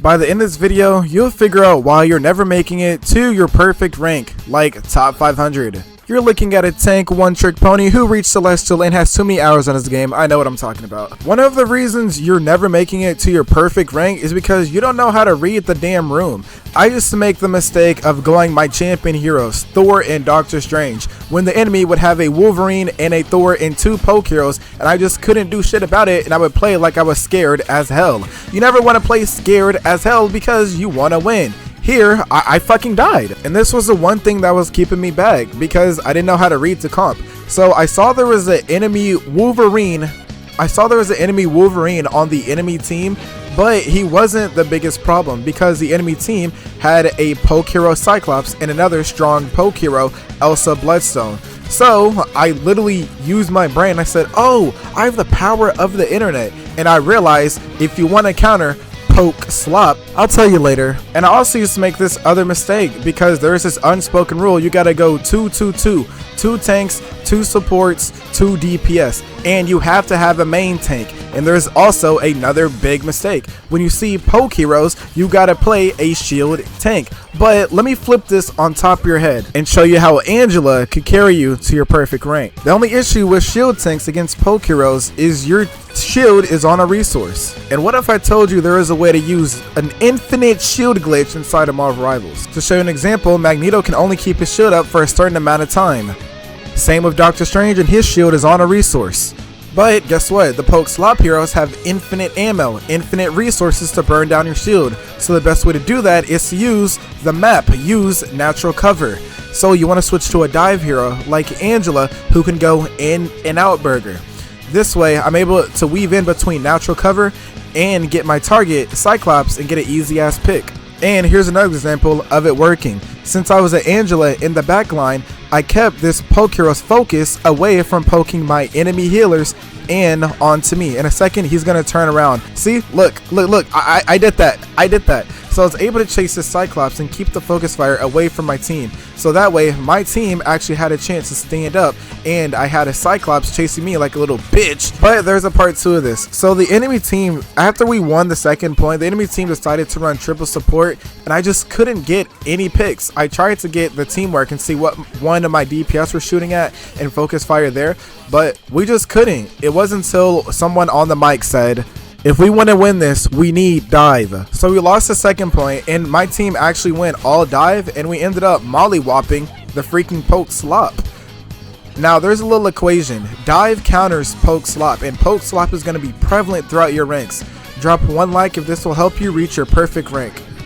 By the end of this video, you'll figure out why you're never making it to your perfect rank, like top 500. You're looking at a tank one-trick pony who reached Celestial and has too many hours on his game. I know what I'm talking about. One of the reasons you're never making it to your perfect rank is because you don't know how to read the damn room. I used to make the mistake of going my champion heroes, Thor and Doctor Strange, when the enemy would have a Wolverine and a Thor and 2 poke heroes, and I just couldn't do shit about it, and I would play like I was scared as hell. You never want to play scared as hell because you want to win. Here, I fucking died. And this was the one thing that was keeping me back because I didn't know how to read the comp. So I saw there was an enemy Wolverine. on the enemy team, but he wasn't the biggest problem because the enemy team had a poke hero Cyclops and another strong poke hero Elsa Bloodstone. So I literally used my brain. I said, oh, I have the power of the internet. And I realized if you want to counter poke slop, I'll tell you later. And I also used to make this other mistake because there's this unspoken rule. You gotta go 2-2-2, 2 tanks, 2 supports, 2 DPS, and you have to have a main tank. And there's also another big mistake. When you see poke heroes, you gotta play a shield tank. But let me flip this on top of your head and show you how Angela could carry you to your perfect rank. The only issue with shield tanks against poke heroes is your shield is on a resource. And what if I told you there is a way to use an infinite shield glitch inside of Marvel Rivals? To show you an example, Magneto can only keep his shield up for a certain amount of time. Same with Doctor Strange, and his shield is on a resource. But guess what? The poke slop heroes have infinite ammo, infinite resources to burn down your shield. So the best way to do that is to use the map, use natural cover. So you want to switch to a dive hero like Angela, who can go in and out burger. This way I'm able to weave in between natural cover and get my target Cyclops and get an easy ass pick. And here's another example of it working. Since I was an Angela in the back line, I kept this poke hero's focus away from poking my enemy healers and onto me. In a second, he's gonna turn around. See, look, I did that. So I was able to chase this Cyclops and keep the focus fire away from my team. So that way, my team actually had a chance to stand up, and I had a Cyclops chasing me like a little bitch. But there's a part 2 of this. So the enemy team, after we won the second point, the enemy team decided to run triple support, and I just couldn't get any picks. I tried to get the teamwork and see what one of my DPS were shooting at and focus fire there, but we just couldn't. It wasn't until someone on the mic said, if we want to win this, we need dive. So we lost the second point, and my team actually went all dive, and we ended up mollywopping the freaking poke slop. Now there's a little equation. Dive counters poke slop, and poke slop is going to be prevalent throughout your ranks. Drop 1 like if this will help you reach your perfect rank.